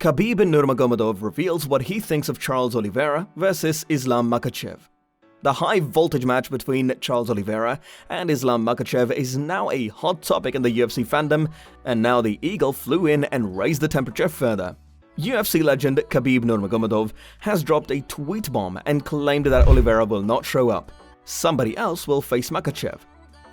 Khabib Nurmagomedov reveals what he thinks of Charles Oliveira versus Islam Makhachev. The high-voltage match between Charles Oliveira and Islam Makhachev is now a hot topic in the UFC fandom, and now the Eagle flew in and raised the temperature further. UFC legend Khabib Nurmagomedov has dropped a tweet bomb and claimed that Oliveira will not show up. Somebody else will face Makhachev.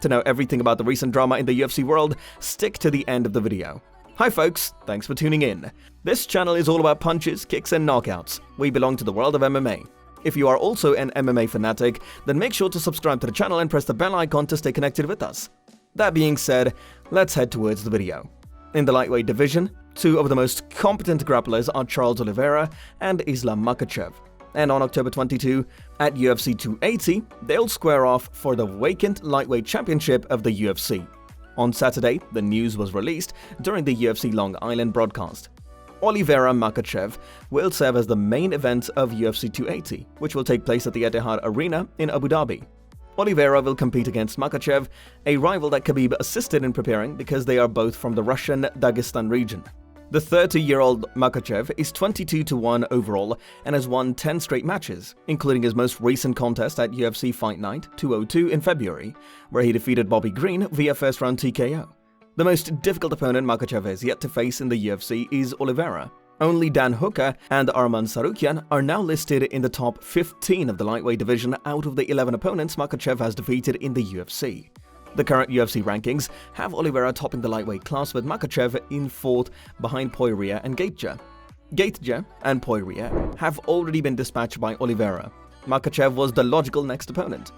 To know everything about the recent drama in the UFC world, stick to the end of the video. Hi folks, thanks for tuning in. This channel is all about punches, kicks and knockouts. We belong to the world of MMA. If you are also an MMA fanatic, then make sure to subscribe to the channel and press the bell icon to stay connected with us. That being said, let's head towards the video. In the lightweight division, two of the most competent grapplers are Charles Oliveira and Islam Makhachev. And on October 22, at UFC 280, they'll square off for the vacant lightweight championship of the UFC. On Saturday, the news was released during the UFC Long Island broadcast. Oliveira Makhachev will serve as the main event of UFC 280, which will take place at the Etihad Arena in Abu Dhabi. Oliveira will compete against Makhachev, a rival that Khabib assisted in preparing because they are both from the Russian Dagestan region. The 30-year-old Makhachev is 22-1 overall and has won 10 straight matches, including his most recent contest at UFC Fight Night 202 in February, where he defeated Bobby Green via first-round TKO. The most difficult opponent Makhachev has yet to face in the UFC is Oliveira. Only Dan Hooker and Arman Tsarukyan are now listed in the top 15 of the lightweight division out of the 11 opponents Makhachev has defeated in the UFC. The current UFC rankings have Oliveira topping the lightweight class with Makhachev in fourth behind Poirier and Gaethje. Gaethje and Poirier have already been dispatched by Oliveira. Makhachev was the logical next opponent.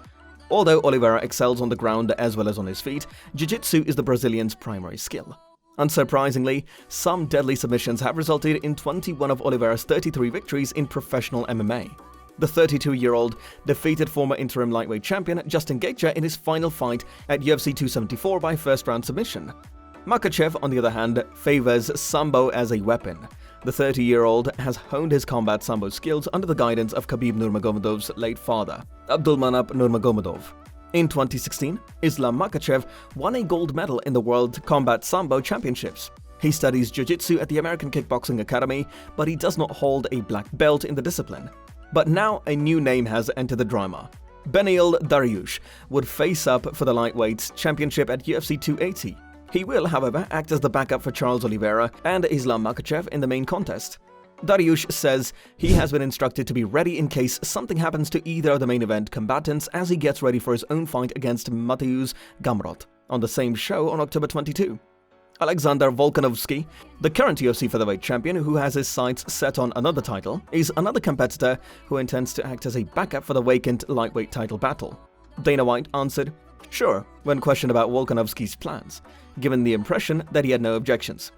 Although Oliveira excels on the ground as well as on his feet, jiu-jitsu is the Brazilian's primary skill. Unsurprisingly, some deadly submissions have resulted in 21 of Oliveira's 33 victories in professional MMA. The 32-year-old defeated former interim lightweight champion Justin Gaethje in his final fight at UFC 274 by first-round submission. Makhachev, on the other hand, favors Sambo as a weapon. The 30-year-old has honed his combat Sambo skills under the guidance of Khabib Nurmagomedov's late father, Abdulmanap Nurmagomedov. In 2016, Islam Makhachev won a gold medal in the World Combat Sambo Championships. He studies jiu-jitsu at the American Kickboxing Academy, but he does not hold a black belt in the discipline. But now a new name has entered the drama. Beneil Dariush would face up for the lightweight championship at UFC 280. He will, however, act as the backup for Charles Oliveira and Islam Makhachev in the main contest. Dariush says he has been instructed to be ready in case something happens to either of the main event combatants as he gets ready for his own fight against Mateusz Gamrot on the same show on October 22. Alexander Volkanovski, the current UFC featherweight champion who has his sights set on another title, is another competitor who intends to act as a backup for the vacant lightweight title battle. Dana White answered, "Sure," when questioned about Volkanovski's plans, given the impression that he had no objections.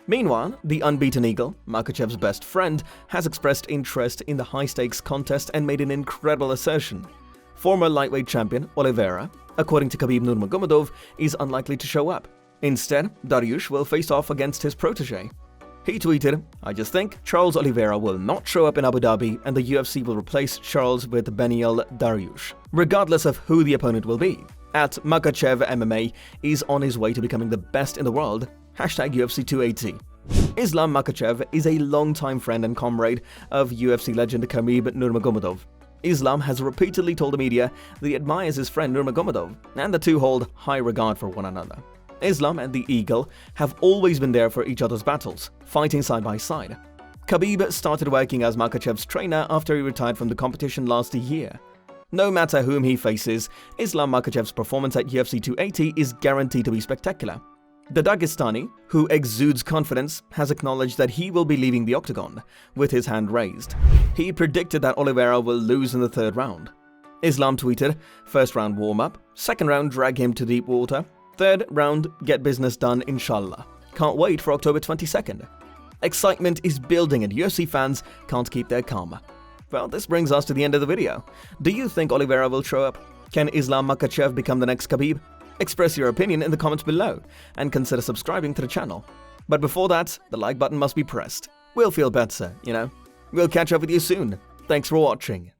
Meanwhile, the unbeaten Eagle, Makhachev's best friend, has expressed interest in the high-stakes contest and made an incredible assertion. Former lightweight champion Oliveira, according to Khabib Nurmagomedov, is unlikely to show up. Instead, Dariush will face off against his protege. He tweeted, "I just think Charles Oliveira will not show up in Abu Dhabi and the UFC will replace Charles with Beneil Dariush, regardless of who the opponent will be. At Makhachev MMA is on his way to becoming the best in the world. #UFC 280. Islam Makhachev is a longtime friend and comrade of UFC legend Khabib Nurmagomedov. Islam has repeatedly told the media that he admires his friend Nurmagomedov, and the two hold high regard for one another. Islam and the Eagle have always been there for each other's battles, fighting side by side. Khabib started working as Makhachev's trainer after he retired from the competition last year. No matter whom he faces, Islam Makhachev's performance at UFC 280 is guaranteed to be spectacular. The Dagestani, who exudes confidence, has acknowledged that he will be leaving the octagon, with his hand raised. He predicted that Oliveira will lose in the third round. Islam tweeted, "First round warm-up, second round drag him to deep water, third round get business done inshallah. Can't wait for October 22nd. Excitement is building and UFC fans can't keep their calm." Well, this brings us to the end of the video. Do you think Oliveira will show up? Can Islam Makhachev become the next Khabib? Express your opinion in the comments below and consider subscribing to the channel. But before that, the like button must be pressed. We'll feel better, you know? We'll catch up with you soon. Thanks for watching.